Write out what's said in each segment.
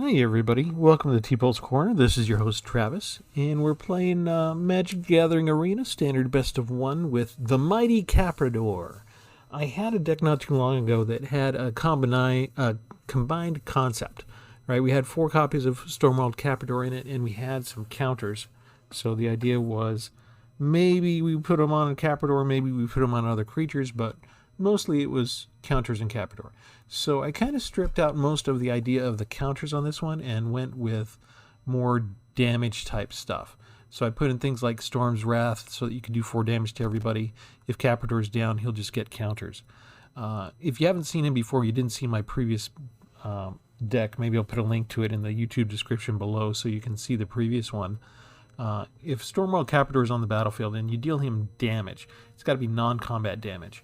Hi everybody, welcome to Tpull's Corner. This is your host Travis, and we're playing Magic the Gathering Arena Standard Best of 1 with the mighty Capridor. I had a deck not too long ago that had a combined concept. Right, we had 4 copies of Stormwild Capridor in it, and we had some counters. So the idea was maybe we put them on Capridor, maybe we put them on other creatures, but mostly it was counters and Capridor. So I kind of stripped out most of the idea of the counters on this one and went with more damage type stuff. So I put in things like Storm's Wrath so that you can do 4 damage to everybody. If Capridor's down, he'll just get counters. If you haven't seen him before, you didn't see my previous deck, maybe I'll put a link to it in the YouTube description below so you can see the previous one. If Stormwild Capridor is on the battlefield and you deal him damage, it's got to be non-combat damage.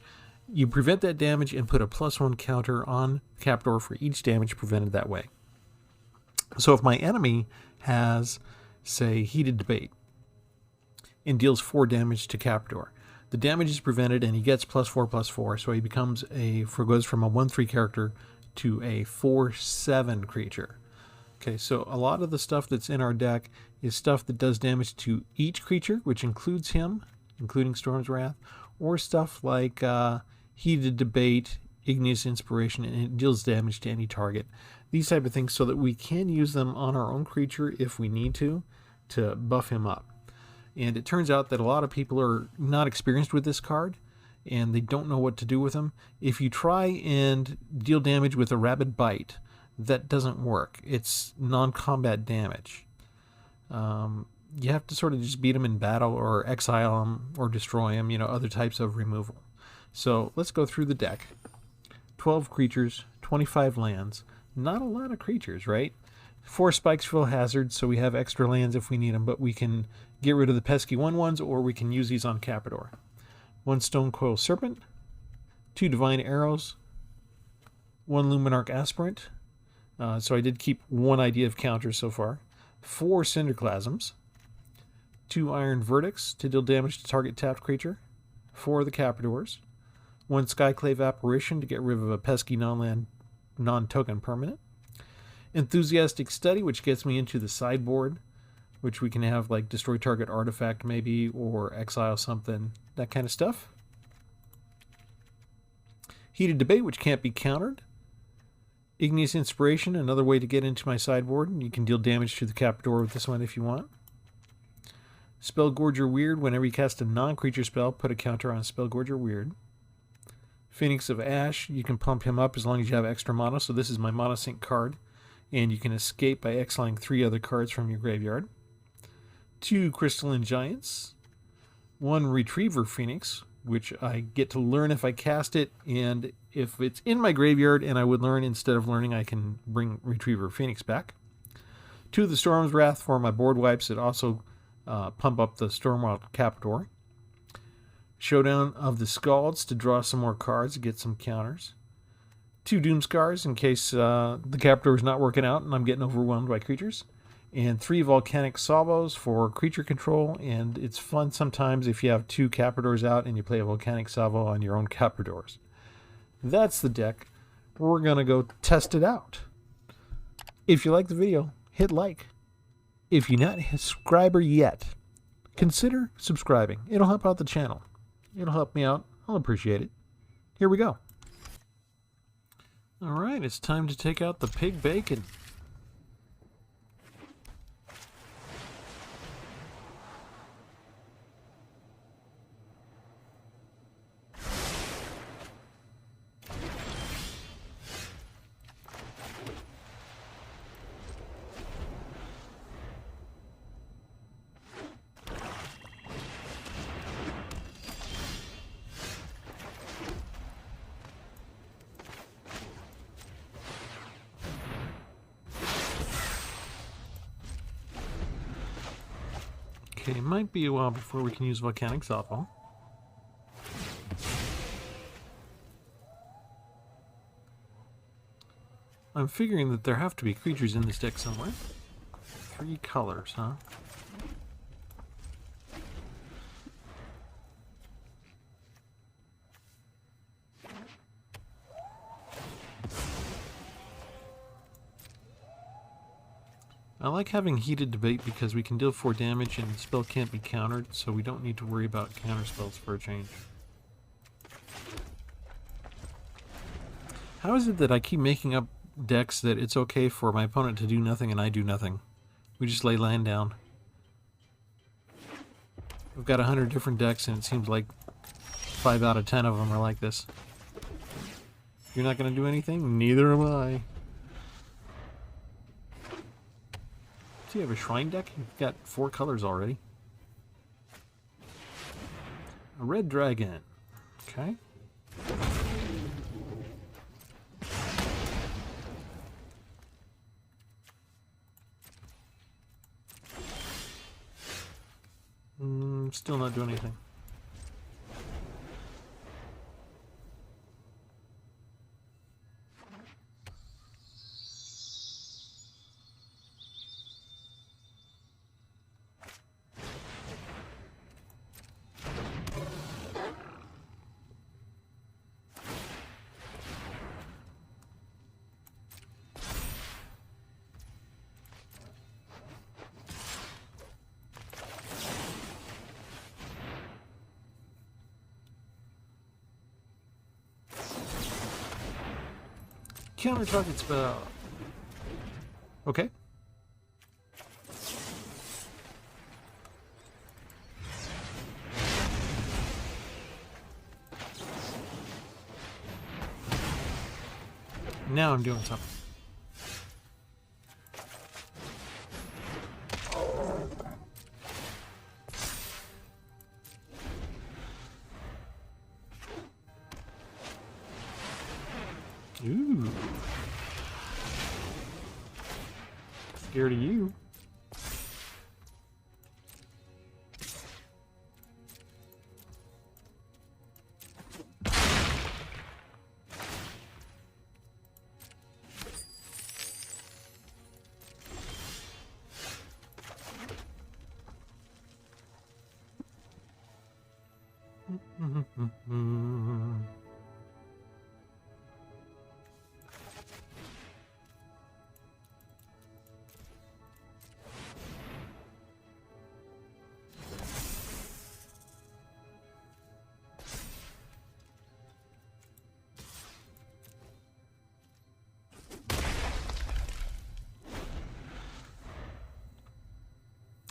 You prevent that damage and put a +1 counter on Capridor for each damage prevented that way. So if my enemy has, say, Heated Debate and deals 4 damage to Capridor, the damage is prevented and he gets +4/+4, so he becomes goes from a 1/3 character to a 4/7 creature. Okay, so a lot of the stuff that's in our deck is stuff that does damage to each creature, which includes him, including Storm's Wrath, or stuff like Heated Debate, Igneous Inspiration, and it deals damage to any target. These type of things so that we can use them on our own creature if we need to buff him up. And it turns out that a lot of people are not experienced with this card, and they don't know what to do with them. If you try and deal damage with a Rabid Bite, that doesn't work. It's non-combat damage. You have to sort of just beat them in battle or exile them or destroy them, other types of removal. So let's go through the deck. 12 creatures, 25 lands. Not a lot of creatures, right? 4 spikes fill hazards, so we have extra lands if we need them, but we can get rid of the pesky 1/1s, or we can use these on Capridor. 1 Stone Coil Serpent, 2 Divine Arrows, 1 Luminarch Aspirant. So I did keep 1 idea of counters so far. 4 Cinderclasms, 2 Iron Verdicts to deal damage to target tapped creature, 4 of the Capridors, 1 Skyclave Apparition to get rid of a pesky non-land, non-token permanent, Enthusiastic Study, which gets me into the sideboard, which we can have like destroy target artifact maybe, or exile something, that kind of stuff. Heated Debate, which can't be countered. Igneous Inspiration, another way to get into my sideboard, and you can deal damage to the Capridor with this one if you want. Spellgorger Weird, whenever you cast a non-creature spell, put a counter on Spellgorger Weird. Phoenix of Ash, you can pump him up as long as you have extra mana, so this is my Mana Sink card, and you can escape by exiling 3 other cards from your graveyard. 2 Crystalline Giants, 1 Retriever Phoenix, which I get to learn if I cast it, and if it's in my graveyard and I would learn, instead of learning, I can bring Retriever Phoenix back. 2 of the Storm's Wrath for my board wipes that also pump up the Stormwild Capridor. Showdown of the Scalds to draw some more cards and get some counters. 2 Doomskars in case the Capridor is not working out and I'm getting overwhelmed by creatures. And 3 Volcanic Salvos for creature control, and it's fun sometimes if you have 2 Capridors out and you play a Volcanic Salvo on your own Capridors. That's the deck. We're going to go test it out. If you like the video, hit like. If you're not a subscriber yet, consider subscribing. It'll help out the channel. It'll help me out. I'll appreciate it. Here we go. All right, it's time to take out the pig bacon. Okay, it might be a while before we can use Volcanic Salvo. I'm figuring that there have to be creatures in this deck somewhere. 3 colors, huh? I like having heated debate because we can deal 4 damage and the spell can't be countered, so we don't need to worry about counter spells for a change. How is it that I keep making up decks that it's okay for my opponent to do nothing and I do nothing? We just lay land down. We've got 100 different decks and it seems like 5 out of 10 of them are like this. You're not going to do anything? Neither am I. So you have a shrine deck? You've got 4 colors already. A red dragon. Okay. Still not doing anything. Counter target spell. Okay. Now I'm doing something. Ooh. Scared of you.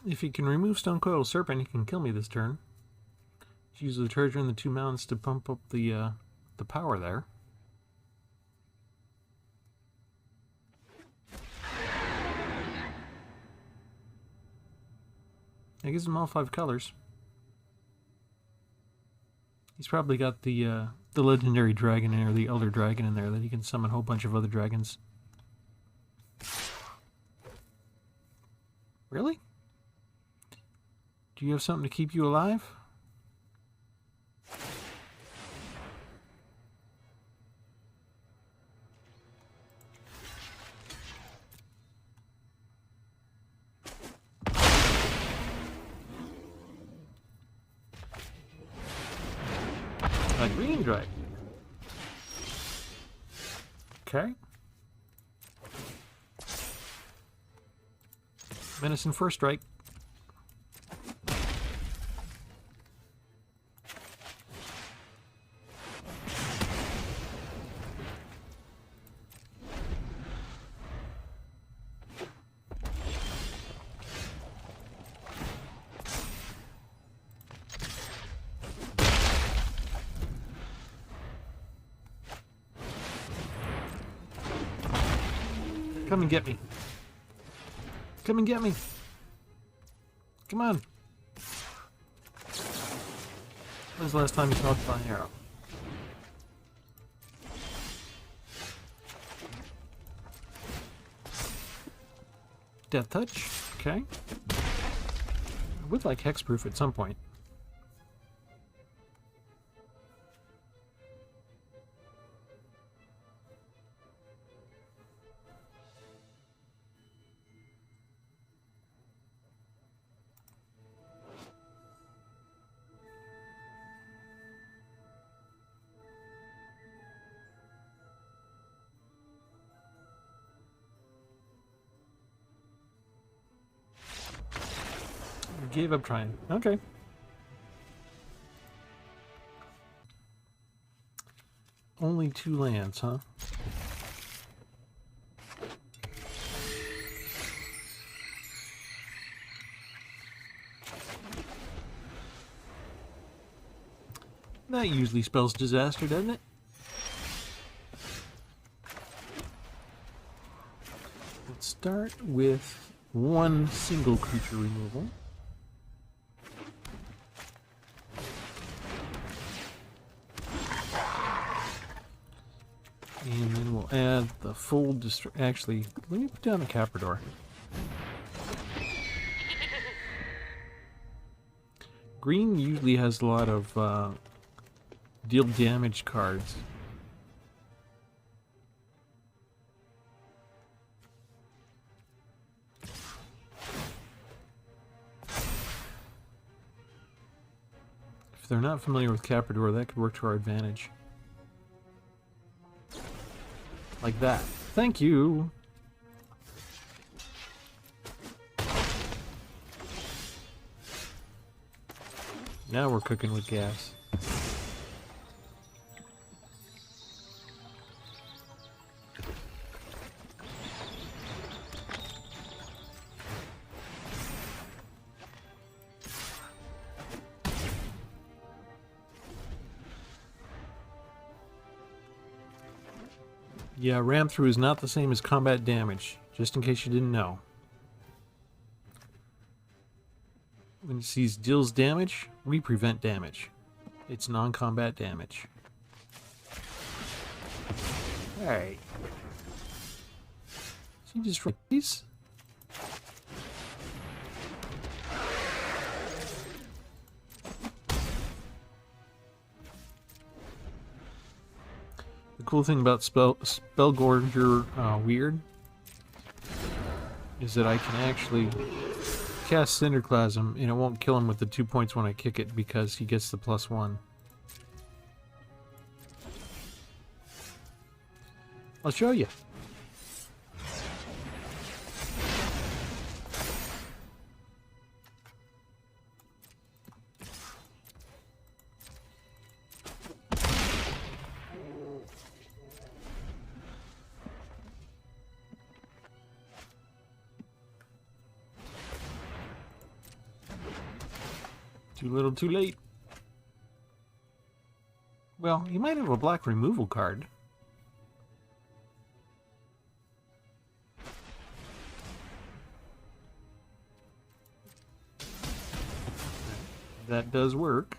If he can remove Stone Coil Serpent, he can kill me this turn. Just use the treasure and the 2 mountains to pump up the power there. It gives him all 5 colors. He's probably got the legendary dragon or the elder dragon in there that he can summon a whole bunch of other dragons. Really? Do you have something to keep you alive? A green dragon. Okay. Menacing first strike. Come and get me. Come and get me. Come on. When's the last time you talked about an arrow? Death Touch. Okay. I would like Hexproof at some point. Gave up trying. Okay. Only 2 lands, huh? That usually spells disaster, doesn't it? Let's start with 1 single creature removal. And then we'll add the full actually, let me put down the Capridor. Green usually has a lot of deal damage cards. If they're not familiar with Capridor, that could work to our advantage. Like that. Thank you! Now we're cooking with gas. Yeah, ram through is not the same as combat damage, just in case you didn't know. When it sees deals damage, we prevent damage. It's non-combat damage. Alright. She just these? The cool thing about Spellgorger Weird is that I can actually cast Cinderclasm and it won't kill him with the 2 points when I kick it because he gets the +1. I'll show you. Too little, too late. Well, you might have a black removal card. That does work.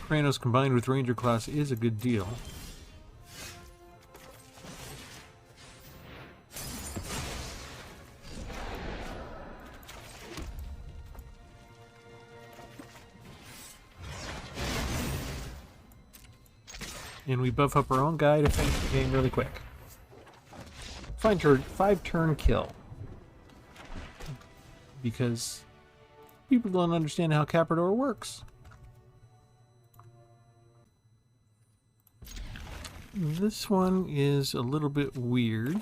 Kranos combined with Ranger class is a good deal. And we buff up our own guy to finish the game really quick. 5-turn kill. Because people don't understand how Capridor works. This one is a little bit weird.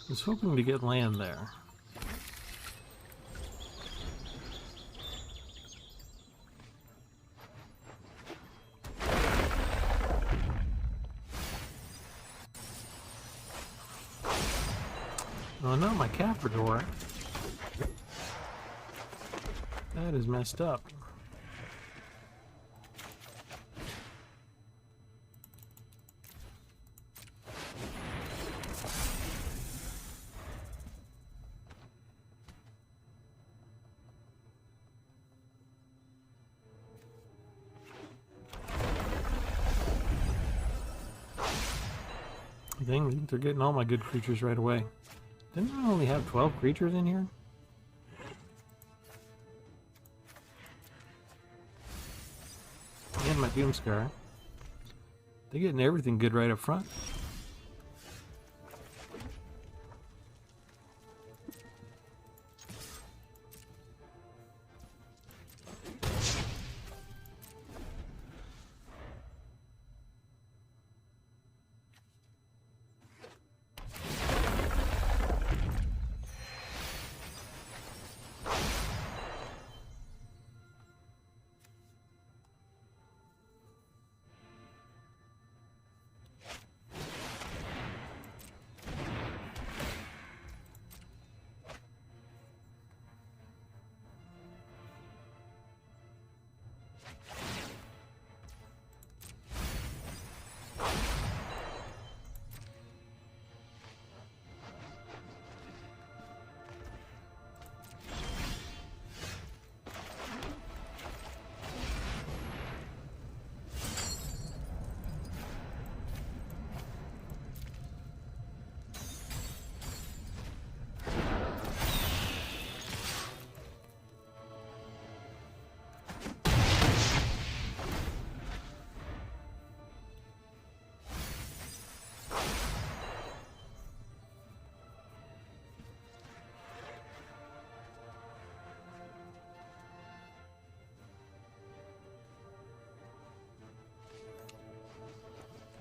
I was hoping to get land there. Oh no, my Capridor. That is messed up. Dang, they're getting all my good creatures right away. Didn't I only have 12 creatures in here? And my Doomscar. They're getting everything good right up front.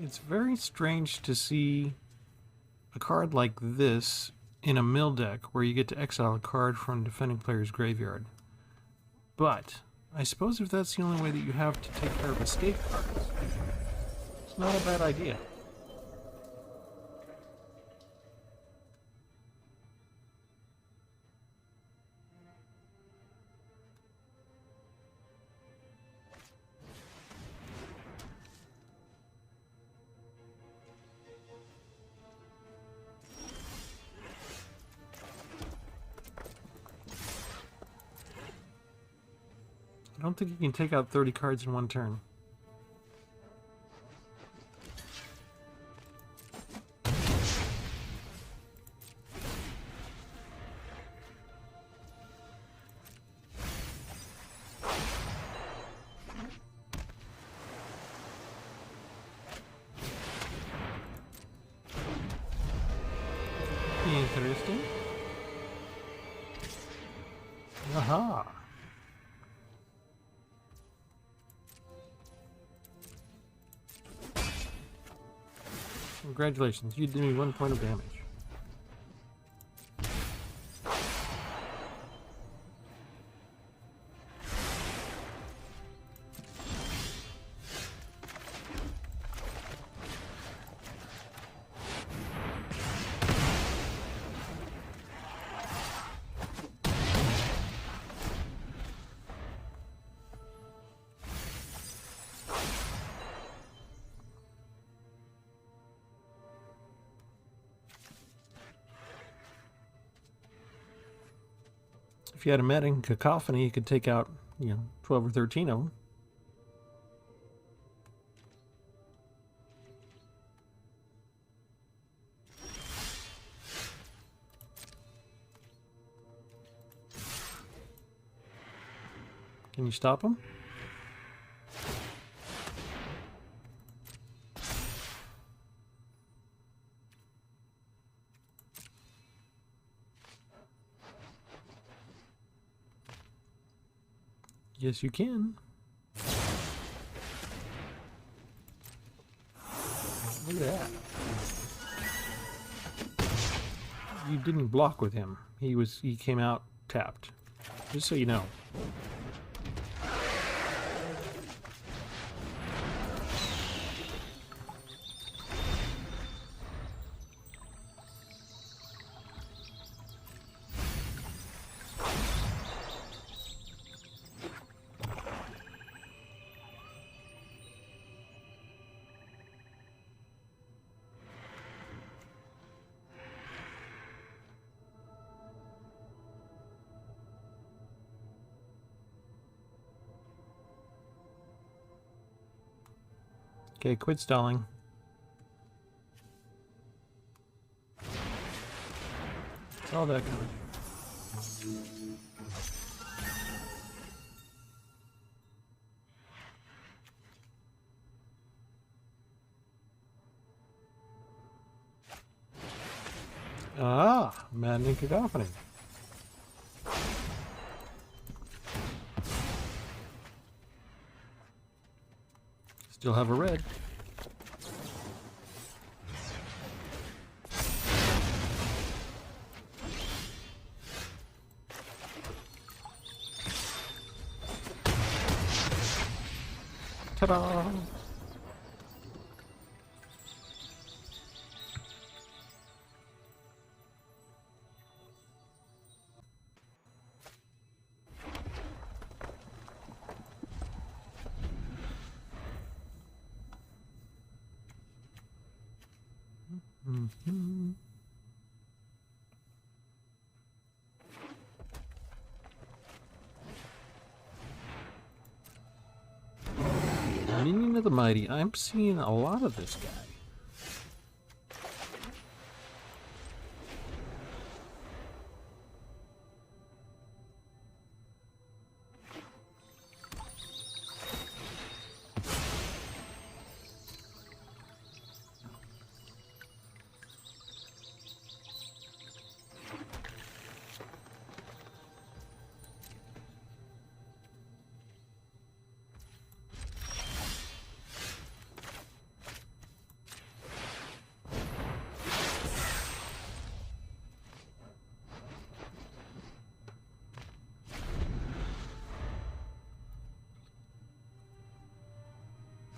It's very strange to see a card like this in a mill deck where you get to exile a card from defending player's graveyard. But I suppose if that's the only way that you have to take care of escape cards, it's not a bad idea. I don't think you can take out 30 cards in one turn. Interesting. Aha! Congratulations, you did me 1 point of damage. If you had a Medding Cacophony, you could take out, 12 or 13 of them. Can you stop them? Yes, you can. Look at that. You didn't block with him. He came out tapped. Just so you know. Okay, quit stalling. That's all that good. Ah, Maddening Cacophony. Still have a red. Ta-da! Mm-hmm. Minion of the Mighty. I'm seeing a lot of this guy.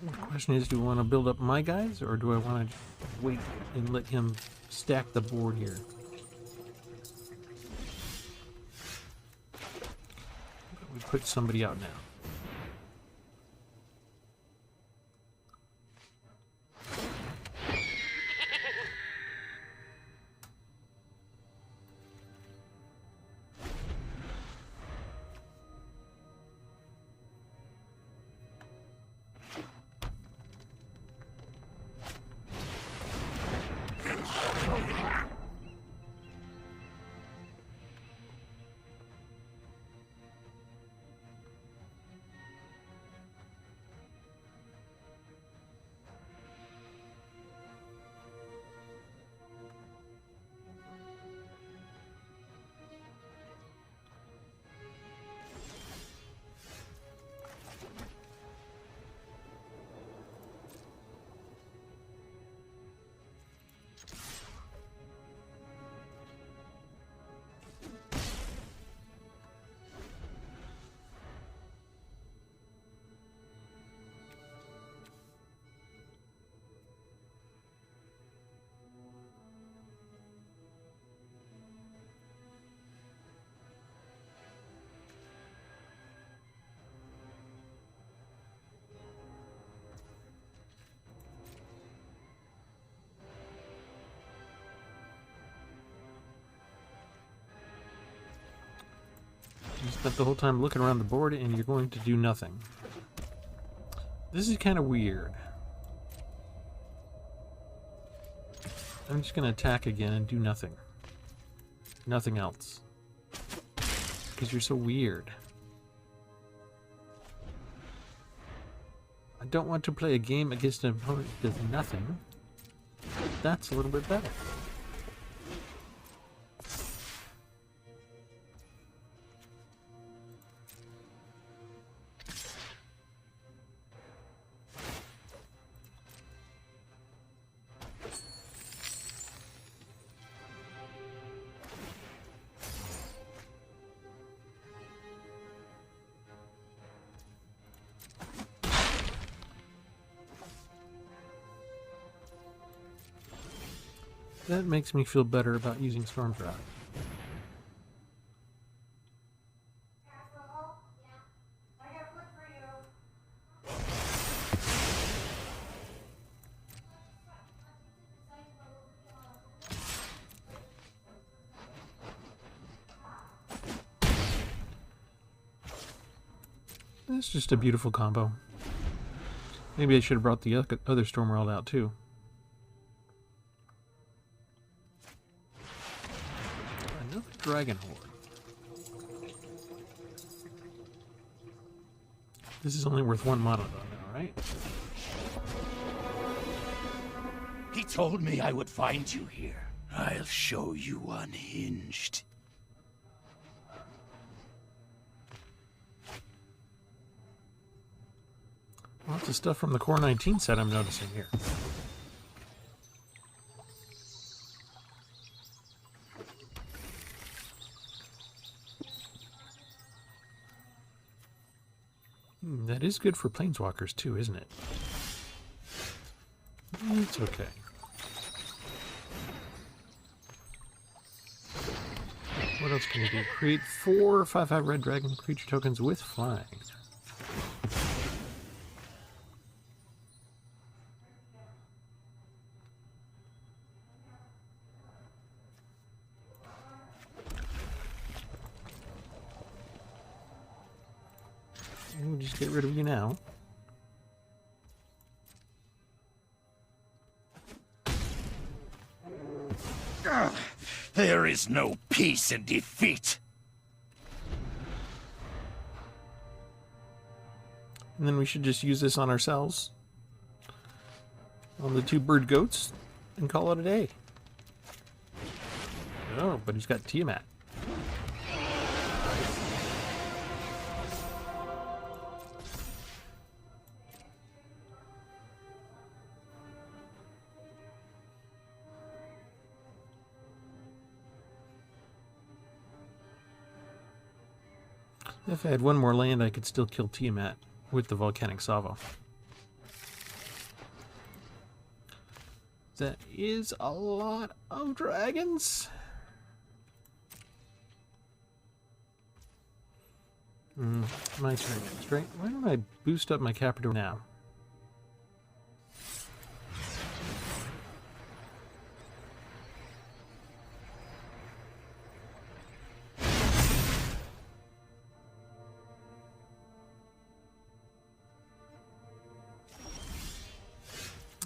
The question is, do I want to build up my guys, or do I want to wait and let him stack the board here? We put somebody out now. You spent the whole time looking around the board and you're going to do nothing. This is kind of weird. I'm just going to attack again and do nothing. Nothing else. Because you're so weird. I don't want to play a game against an opponent that does nothing. That's a little bit better. That makes me feel better about using Storm Drive. It's just a beautiful combo. Maybe I should have brought the other Storm World out too. Dragon Horde. This is only worth 1 mana though now, right? He told me I would find you here. I'll show you unhinged. Lots of stuff from the Core 19 set I'm noticing here. That is good for Planeswalkers too, isn't it? It's okay. What else can you do? Create 4 5/5 red dragon creature tokens with flying. We'll just get rid of you now. There is no peace in defeat. And then we should just use this on ourselves. On the 2 bird goats. And call it a day. Oh, but he's got Tiamat. If I had 1 more land, I could still kill Tiamat with the Volcanic Salvo. That is a lot of dragons. My turn next, right? Why don't I boost up my Capridor now?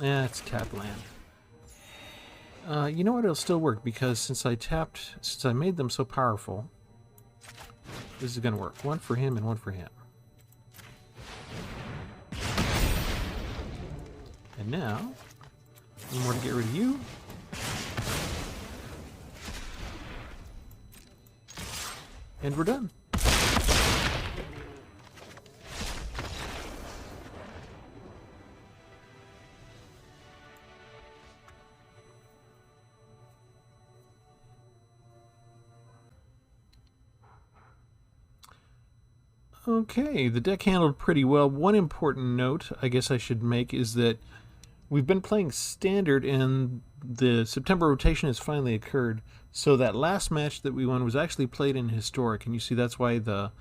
Yeah, it's Capland. You know what? It'll still work because since I made them so powerful, this is going to work. One for him and one for him. And now, one more to get rid of you. And we're done. Okay, the deck handled pretty well. One important note I guess I should make is that we've been playing Standard and the September rotation has finally occurred. So that last match that we won was actually played in Historic, and you see that's why the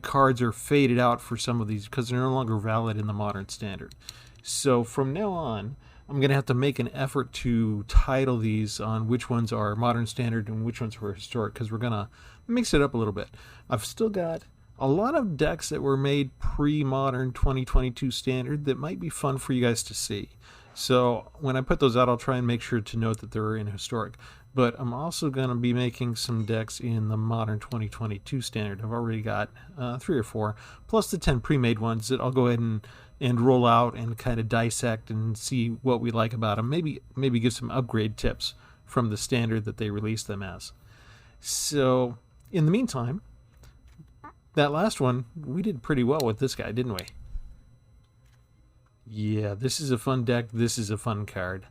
cards are faded out for some of these because they're no longer valid in the Modern Standard. So from now on, I'm going to have to make an effort to title these on which ones are Modern Standard and which ones were Historic because we're going to mix it up a little bit. I've still got a lot of decks that were made pre-modern 2022 standard that might be fun for you guys to see. So when I put those out, I'll try and make sure to note that they're in historic. But I'm also going to be making some decks in the modern 2022 standard. I've already got 3 or 4, plus the 10 pre-made ones that I'll go ahead and roll out and kind of dissect and see what we like about them. Maybe give some upgrade tips from the standard that they released them as. So in the meantime, that last one, we did pretty well with this guy, didn't we? Yeah, this is a fun deck. This is a fun card.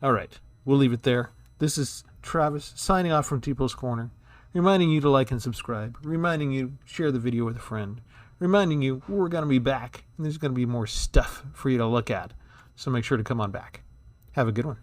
All right, we'll leave it there. This is Travis signing off from Tpull's Corner, reminding you to like and subscribe, reminding you share the video with a friend, reminding you we're going to be back, and there's going to be more stuff for you to look at. So make sure to come on back. Have a good one.